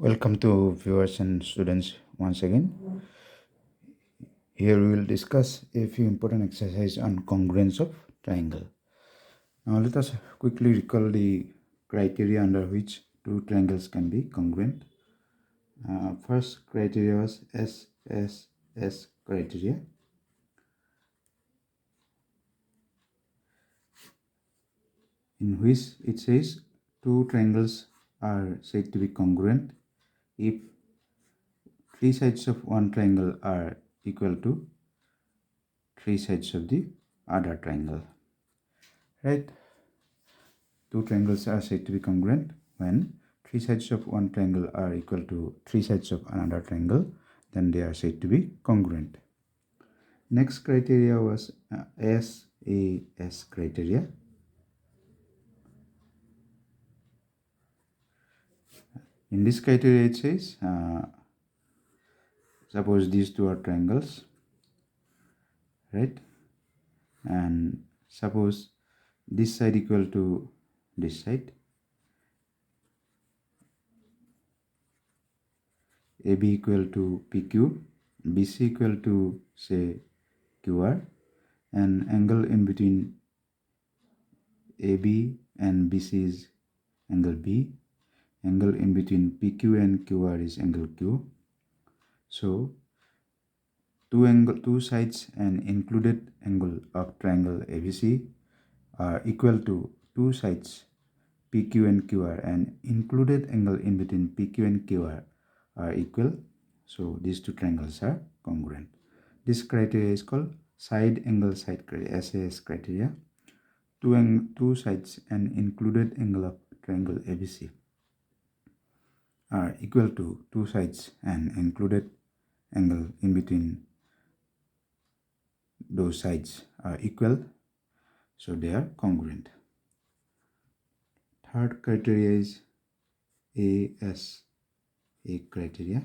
Welcome to viewers and students once again. Here we will discuss a few important exercises on congruence of triangle. Now let us quickly recall the criteria under which two triangles can be congruent. First criteria was SSS criteria. In which it says two triangles are said to be congruent if three sides of one triangle are equal to three sides of the other triangle. Right? Two triangles are said to be congruent when three sides of one triangle are equal to three sides of another triangle, then they are said to be congruent. Next criteria was SAS criteria. In this criteria it says, suppose these two are triangles, right? And suppose this side equal to this side, AB equal to PQ, BC equal to say QR, and angle in between AB and BC is angle B, angle in between PQ and QR is angle Q. So two sides and included angle of triangle ABC are equal to two sides PQ and QR, and included angle in between PQ and QR are equal. So these two triangles are congruent. This criteria is called side angle side criteria, SAS criteria. Two sides and included angle of triangle ABC are equal to two sides and included angle in between those sides are equal, so they are congruent. Third criteria is ASA criteria.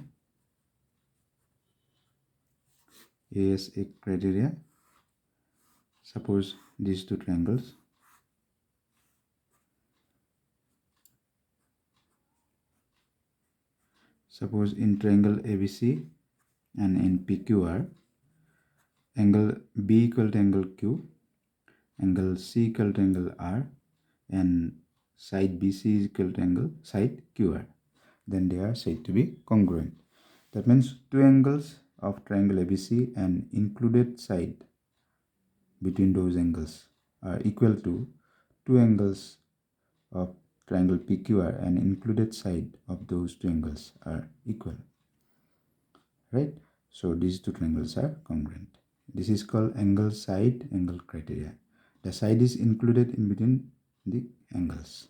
ASA criteria. Suppose these two triangles. Suppose in triangle ABC and in PQR, angle B equal to angle Q, angle C equal to angle R, and side BC is equal to angle side QR, then they are said to be congruent. That means two angles of triangle ABC and included side between those angles are equal to two angles of triangle PQR and included side of those two angles are equal. Right? So these two triangles are congruent. This is called angle side angle criteria. The side is included in between the angles.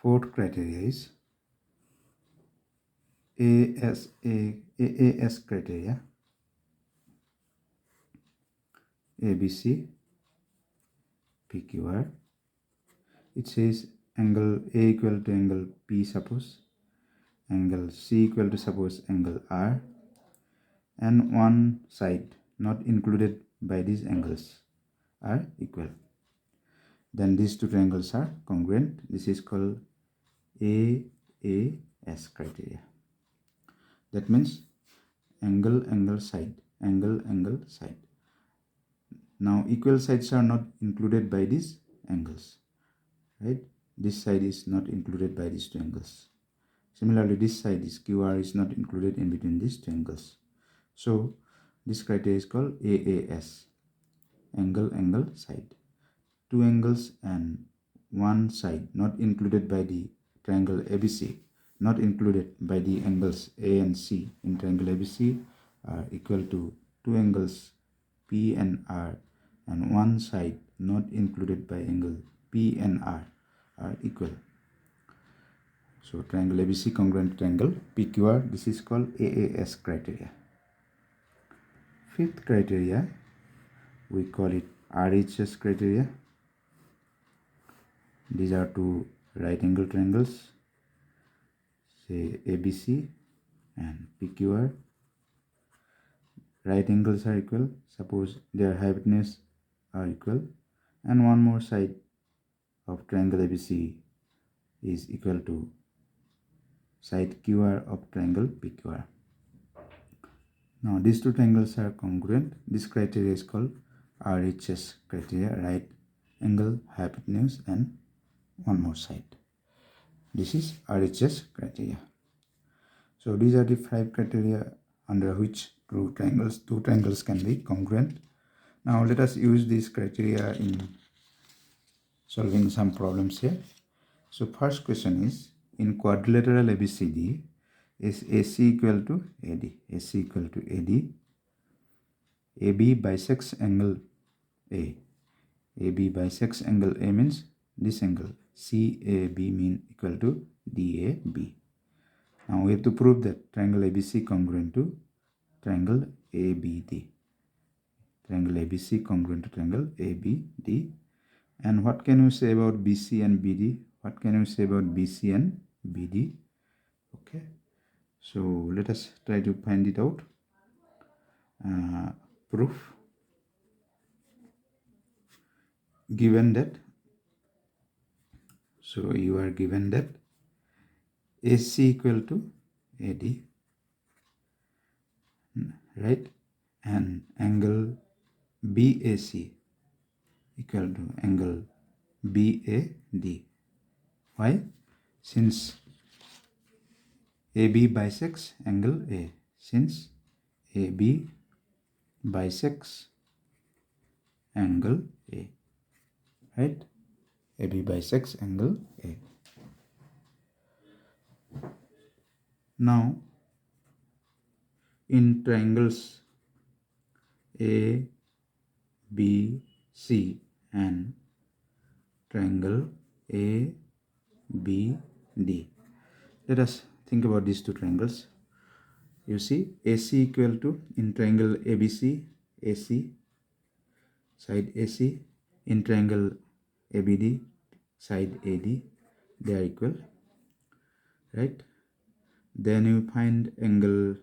Fourth criteria is AAS criteria. ABC, PQR. It says angle A equal to angle P, suppose, angle C equal to suppose angle R, and one side not included by these angles are equal. Then these two triangles are congruent. This is called AAS criteria. That means angle side, angle side. Now equal sides are not included by these angles, right? This side is not included by these two angles. Similarly, this side is QR is not included in between these two angles. So this criteria is called AAS, angle side. Two angles and one side not included by the triangle ABC, not included by the angles A and C in triangle ABC are equal to two angles P and R, and one side not included by angle P and R are equal. So triangle ABC congruent triangle PQR, this is called AAS criteria. Fifth criteria, we call it RHS criteria. These are two right angle triangles, say ABC and PQR. Right angles are equal, suppose their hypotenuse are equal, and one more side of triangle ABC is equal to side QR of triangle PQR. Now these two triangles are congruent. This criteria is called RHS criteria, right angle, hypotenuse, and one more side. This is RHS criteria. So these are the 5 criteria under which two triangles can be congruent. Now let us use these criteria in solving some problems here. So first question is, in quadrilateral ABCD, is AC equal to AD? AC equal to AD. AB bisects angle A. AB bisects angle A means this angle CAB mean equal to DAB. Now we have to prove that triangle ABC congruent to triangle ABD. Triangle ABC congruent to triangle ABD. And what can you say about BC and BD? What can you say about BC and BD? Okay, so let us try to find it out. Proof. Given that, so you are given that AC equal to AD, right, and angle BAC equal to angle BAD. Why? Since AB bisects angle A. Since AB bisects angle A, right? AB bisects angle A. Now, in triangles A, B, C and triangle A, B, D, let us think about these two triangles. You see, AC equal to, in triangle ABC, AC, side AC, in triangle ABD, side AD, they are equal, right? Then you find angle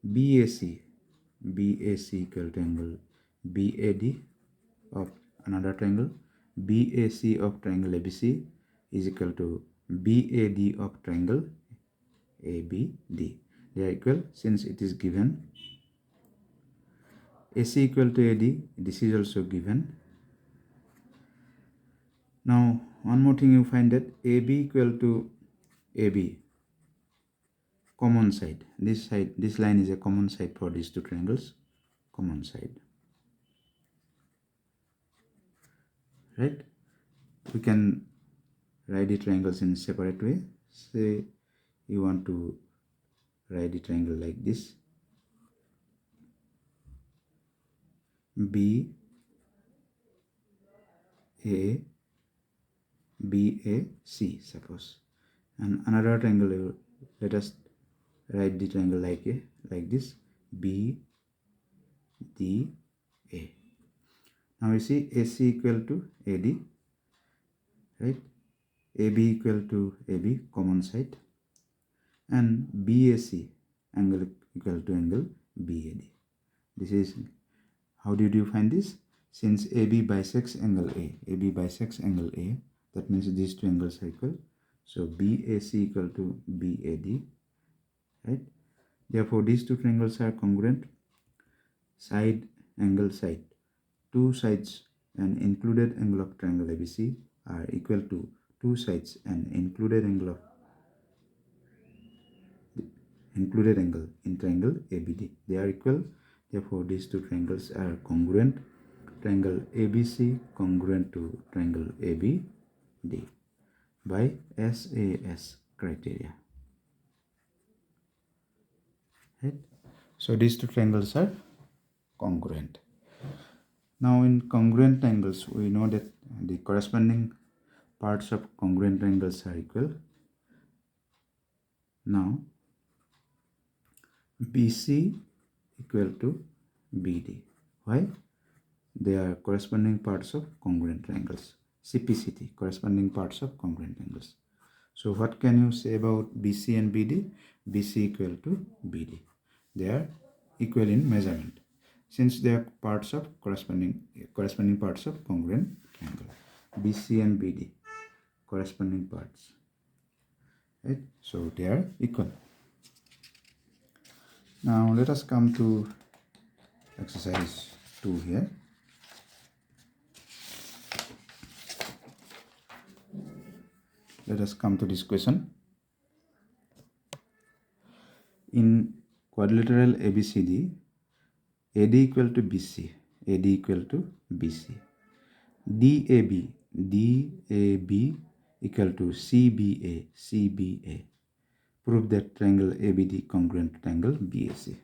BAC, BAC equal to angle BAD of another triangle. BAC of triangle ABC is equal to BAD of triangle ABD. They are equal since it is given. AC equal to AD, this is also given. Now one more thing, you find that AB equal to AB, common side. This line is a common side for these two triangles. Common side, right? We can write the triangles in a separate way. Say you want to write the triangle like this: B A B A C, suppose, and another triangle, let us write the triangle like this: B D A. Now you see AC equal to AD, right? AB equal to AB, common side, and BAC angle equal to angle BAD. This is, how did you find this? Since AB bisects angle A, AB bisects angle A, that means these two angles are equal. So BAC equal to BAD, right? Therefore these two triangles are congruent. Side, angle, side. Two sides and included angle of triangle ABC are equal to two sides and included angle in triangle ABD. They are equal. Therefore these two triangles are congruent. Triangle ABC congruent to triangle ABD by SAS criteria, right? So these two triangles are congruent. Now in congruent triangles, we know that the corresponding parts of congruent triangles are equal. Now BC equal to BD. Why? They are corresponding parts of congruent triangles. CPCT, corresponding parts of congruent triangles. So what can you say about BC and BD? BC equal to BD. They are equal in measurement, since they are parts of corresponding parts of congruent triangle. BC and BD, corresponding parts. right? So they are equal. Now let us come to exercise 2 here. Let us come to this question. In quadrilateral ABCD, AD equal to BC, AD equal to BC, DAB equal to CBA. Prove that triangle ABD congruent to triangle BAC.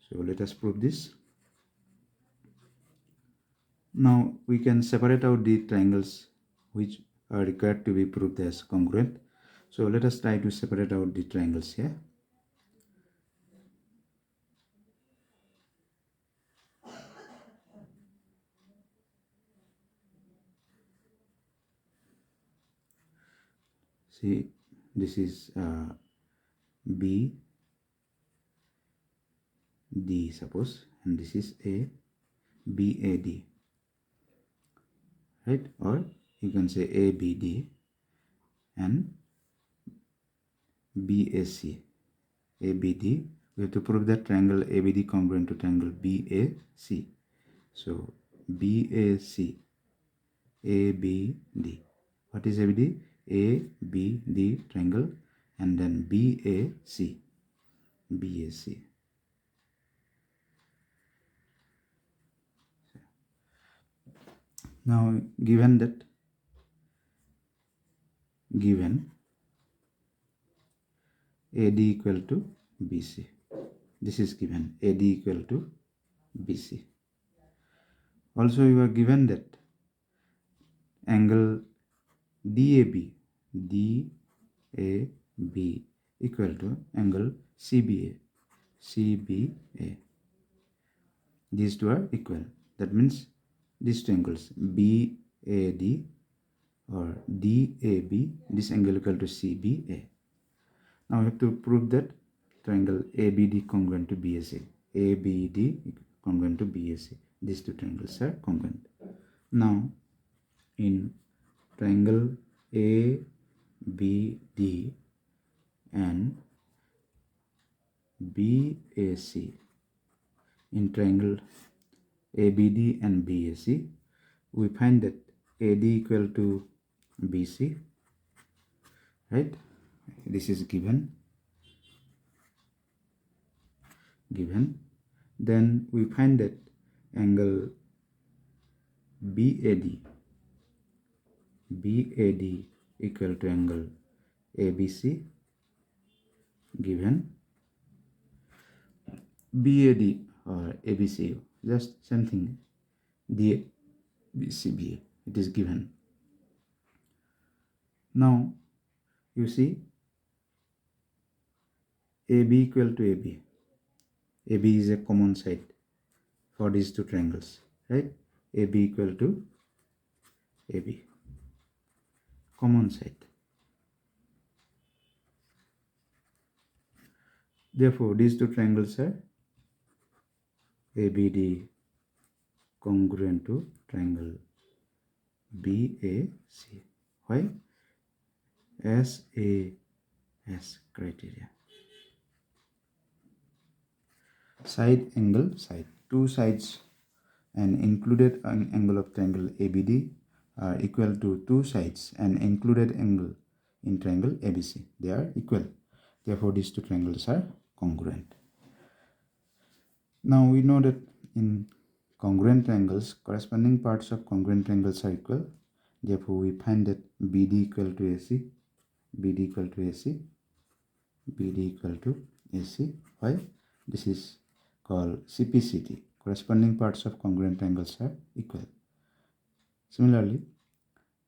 So let us prove this. Now we can separate out the triangles which are required to be proved as congruent. So let us try to separate out the triangles here. See, this is B, D suppose, and this is A, B, A, D, right? Or you can say A, B, D and B, A, C. A, B, D. We have to prove that triangle ABD congruent to triangle BAC. So BAC, ABD. What is ABD? ABD triangle, and then BAC. Now given AD equal to BC, this is given AD equal to BC. Also you are given that angle DAB equal to angle CBA. These two are equal. That means these two angles BAD or DAB, this angle equal to CBA. Now we have to prove that triangle ABD congruent to BAC. ABD congruent to BAC. These two triangles are congruent. Now in triangle ABD and BAC, in triangle ABD and BAC, we find that AD equal to BC, right? This is given. Then we find that angle BAD equal to angle ABC, given. BAD or ABC, just same thing, DABCBA, it is given. Now you see AB equal to AB. AB is a common side for these two triangles, right? AB equal to AB, common side. Therefore these two triangles are ABD congruent to triangle BAC. Why? SAS criteria. Side, angle, side. Two sides and included angle of triangle ABD are equal to two sides and included angle in triangle ABC. They are equal. Therefore these two triangles are congruent. Now we know that in congruent triangles, corresponding parts of congruent triangles are equal. Therefore we find that BD equal to AC, BD equal to AC, BD equal to AC. Why? This is called CPCT. Corresponding parts of congruent triangles are equal. Similarly,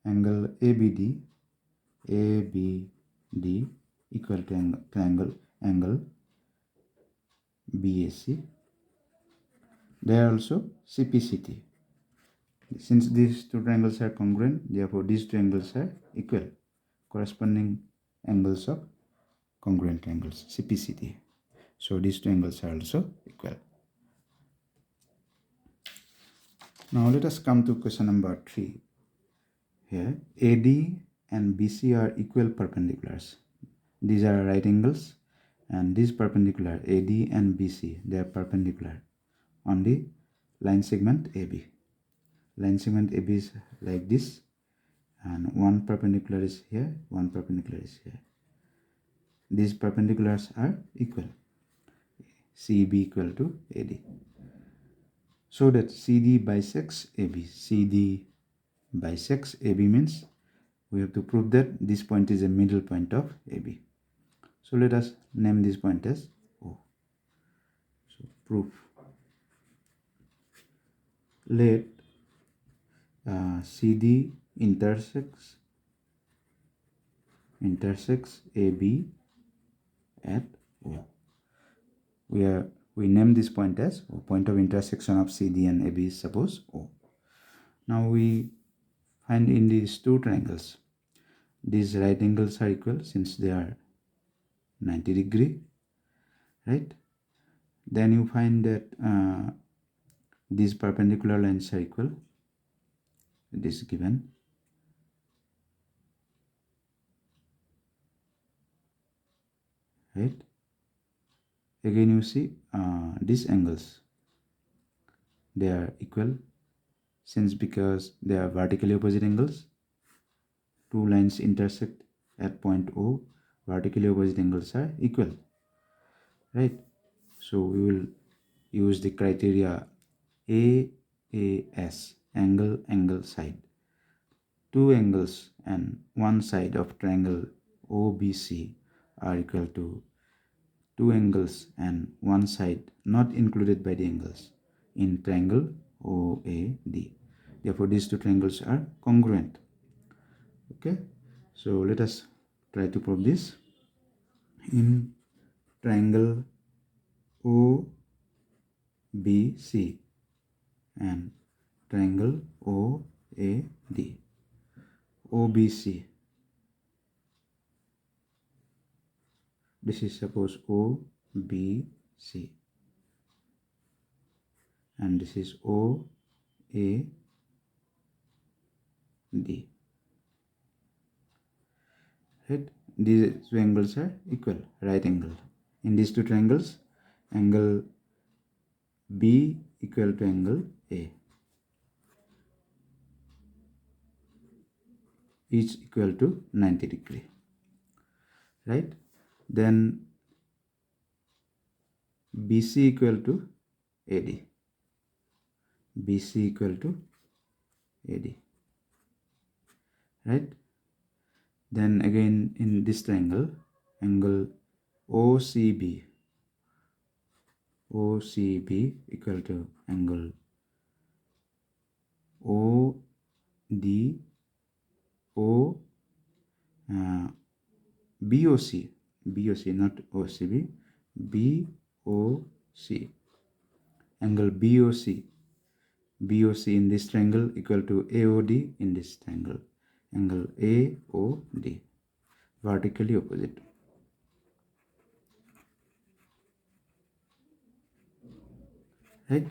angle ABD equal to angle BAC. They are also CPCT. Since these two triangles are congruent, therefore these triangles are equal. Corresponding angles of congruent triangles, CPCT. So these triangles are also equal. Now let us come to question number 3. Here AD and BC are equal perpendiculars. These are right angles, and this perpendicular AD and BC, they are perpendicular on the line segment AB. Line segment AB is like this, and one perpendicular is here, one perpendicular is here. These perpendiculars are equal. CB equal to AD. So that CD bisects AB. CD bisects AB means we have to prove that this point is a middle point of AB. So let us name this point as O. So proof. Let CD intersects AB at O. We name this point as O. Point of intersection of CD and AB is suppose O. Now we find in these two triangles, these right angles are equal since they are 90 degree, right? Then you find that these perpendicular lines are equal. This is given. Right? Again you see these angles, they are equal since because they are vertically opposite angles. Two lines intersect at point O. Vertically opposite angles are equal, right? So we will use the criteria AAS, angle side. Two angles and one side of triangle OBC are equal to two angles and one side not included by the angles in triangle OAD. Therefore these two triangles are congruent. Okay, so let us try to prove this. In triangle OBC and triangle OAD, OBC, this is suppose OBC, and this is OAD. Right? These two angles are equal, right angle. In these two triangles, angle B equal to angle A, each equal to 90 degree, right? Then BC equal to AD, BC equal to AD, right? Then again in this triangle, angle OCB equal to angle ODO, BOC, not OCB, BOC, angle BOC in this triangle equal to AOD in this triangle, angle AOD, vertically opposite. Right?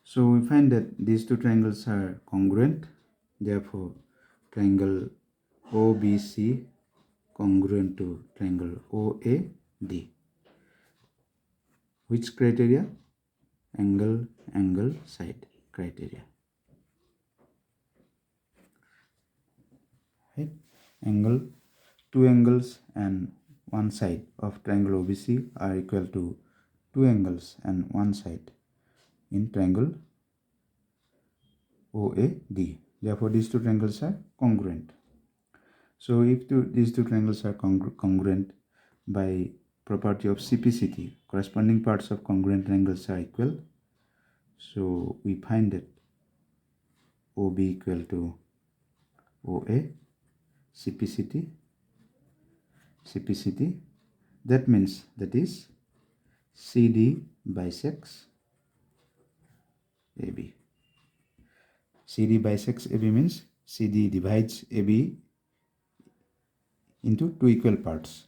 So we find that these two triangles are congruent. Therefore, triangle OBC congruent to triangle OAD. Which criteria? Angle side criteria. Right? Two angles and one side of triangle OBC are equal to two angles and one side in triangle OAD. Therefore, these two triangles are congruent. So, if these two triangles are congruent by property of CPCT, corresponding parts of congruent triangles are equal. So, we find that OB equal to OA, CPCT. That means that is CD bisects AB. CD bisects AB means CD divides AB into two equal parts.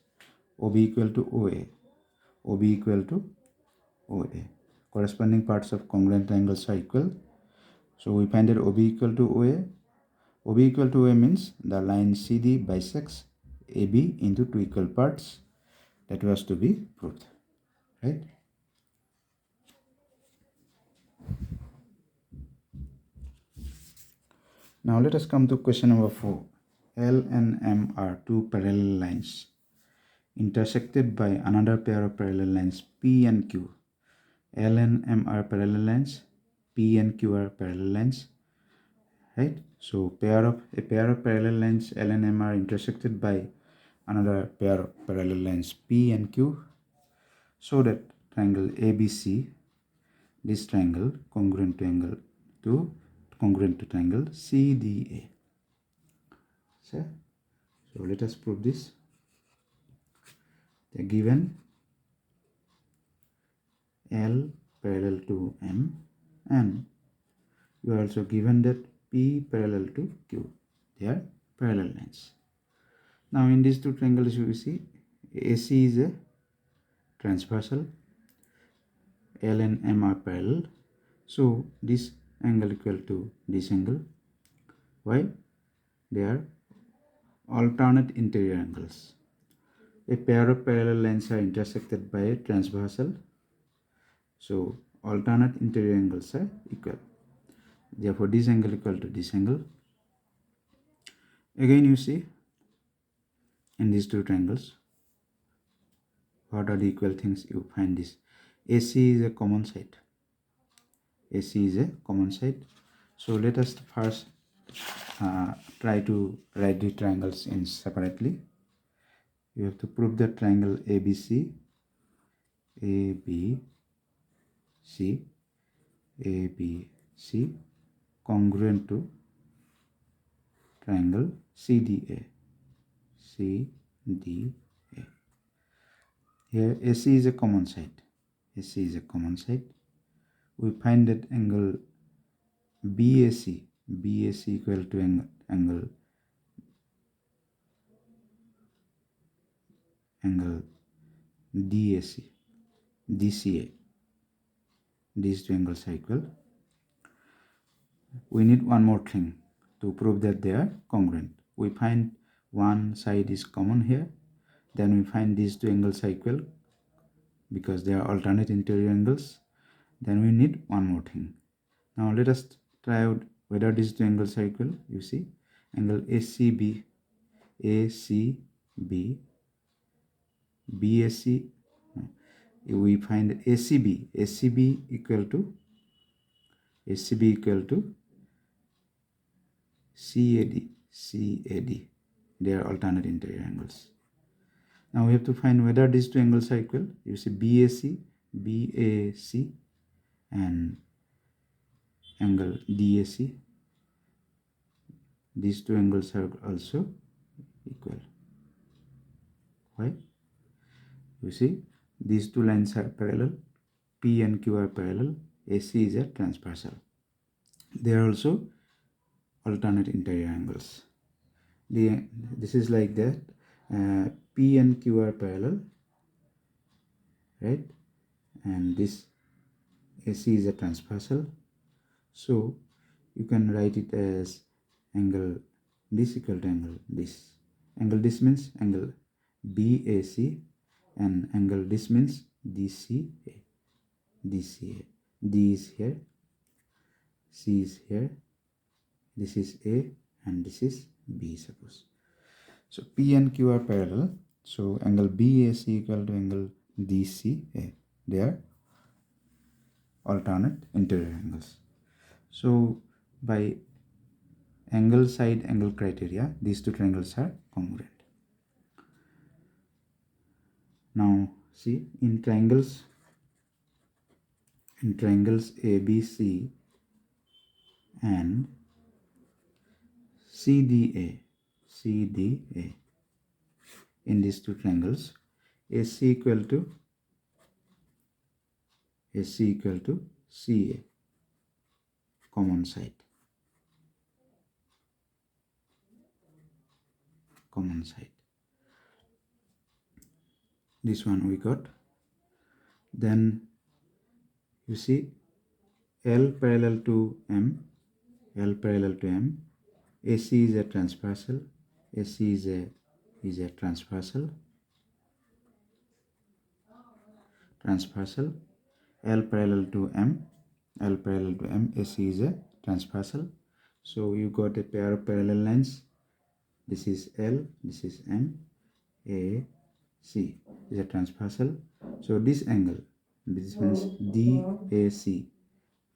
OB equal to OA, OB equal to OA. Corresponding parts of congruent triangles are equal. So we find that OB equal to OA, OB equal to A means the line CD bisects AB into two equal parts. That was to be proved, right? Now let us come to question number 4. L and M are two parallel lines intersected by another pair of parallel lines P and Q. L and M are parallel lines, P and Q are parallel lines, right? So a pair of parallel lines L and M are intersected by another pair of parallel lines P and Q, so that triangle ABC, this triangle congruent to triangle CDA. So let us prove this. The given L parallel to M, and you are also given that P parallel to Q. They are parallel lines. Now in these two triangles you see AC is a transversal, L and M are parallel, so this angle equal to this angle. Why? They are alternate interior angles. A pair of parallel lines are intersected by a transversal, so alternate interior angles are equal. Therefore this angle equal to this angle. Again you see in these two triangles, what are the equal things? You find this AC is a common side. AC is a common side. So let us first try to write the triangles in separately. You have to prove that triangle ABC, ABC, ABC congruent to triangle CDA, CDA. Here AC is a common side. AC is a common side. We find that angle BAC equal to angle DCA. These two angles are equal. We need one more thing to prove that they are congruent. We find one side is common here, then we find these two angles are equal because they are alternate interior angles. Then we need one more thing. Now let us try out whether these two angles are equal. You see angle ACB, BAC, we find ACB equal to CAD. They are alternate interior angles. Now we have to find whether these two angles are equal. You see BAC and angle DAC. These two angles are also equal. Why? You see these two lines are parallel. P and Q are parallel. AC is a transversal. They are also alternate interior angles. This is like that. P and Q are parallel, right? And this AC is a transversal. So you can write it as angle this equal to angle this. Angle this means angle BAC, and angle this means DCA. D is here, C is here, this is A, and this is B, suppose. So P and Q are parallel, so angle BAC equal to angle DCA. They are alternate interior angles. So by angle side angle criteria, these two triangles are congruent. Now see in triangles ABC and CDA, in these two triangles, AC equal to CA, common side. This one we got. Then you see L parallel to M, AC is a transversal. AC is a transversal. L parallel to M. L parallel to M. AC is a transversal. So you got a pair of parallel lines. This is L. This is M. A C is a transversal. So this angle, this means DAC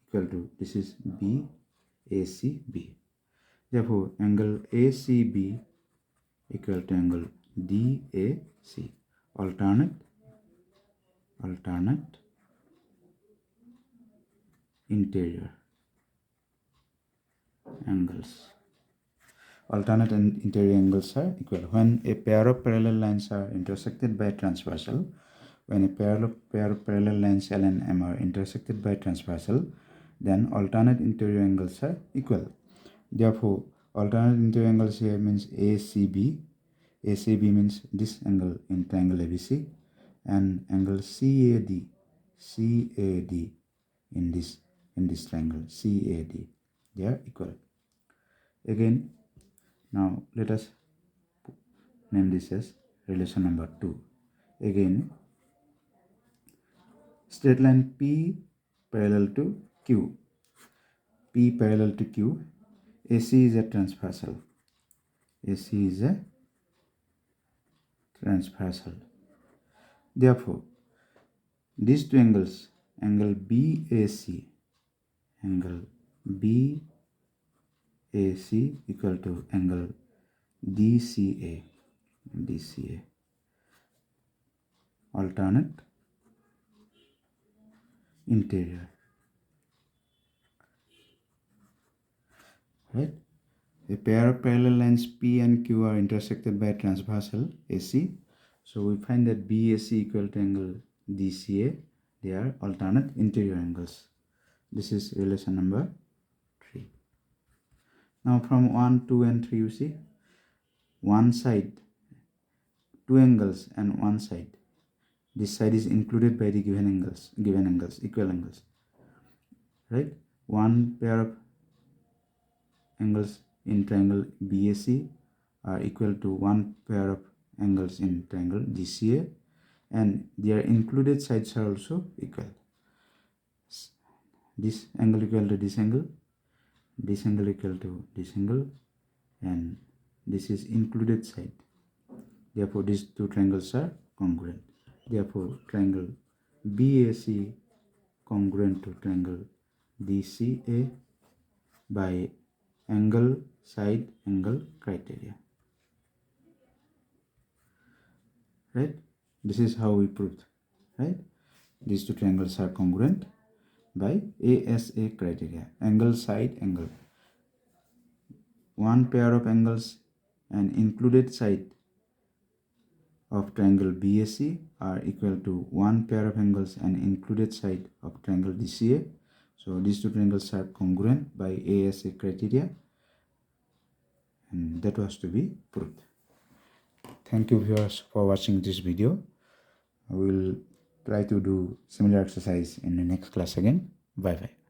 equal to, this is BACB. Therefore, angle ACB equal to angle DAC. Alternate interior angles. Alternate and interior angles are equal when a pair of parallel lines are intersected by transversal. When a pair of parallel lines L and M are intersected by transversal, then alternate interior angles are equal. Therefore, alternate interior angles here means ACB. ACB means this angle in triangle ABC, and angle CAD in this triangle CAD. They are equal. Again, now let us name this as relation number 2. Again, straight line P parallel to Q. P parallel to Q. AC is a transversal. AC is a transversal. Therefore, these two angles, angle BAC equal to angle DCA. Alternate interior. Right? A pair of parallel lines P and Q are intersected by transversal AC. So we find that BAC equal to angle DCA. They are alternate interior angles. This is relation number 3. Now from 1, 2 and 3 you see one side, two angles and one side. This side is included by the given angles, equal angles. Right? One pair of angles in triangle BAC are equal to one pair of angles in triangle DCA, and their included sides are also equal. This angle equal to this angle equal to this angle, and this is included side. Therefore, these two triangles are congruent. Therefore, triangle BAC congruent to triangle DCA by angle side angle criteria. Right? This is how we proved. Right? These two triangles are congruent by ASA criteria. Angle side angle. One pair of angles and included side of triangle BAC are equal to one pair of angles and included side of triangle DCA. So these two triangles are congruent by ASA criteria, and that was to be proved. Thank you viewers for watching this video. I will try to do similar exercise in the next class again. Bye bye.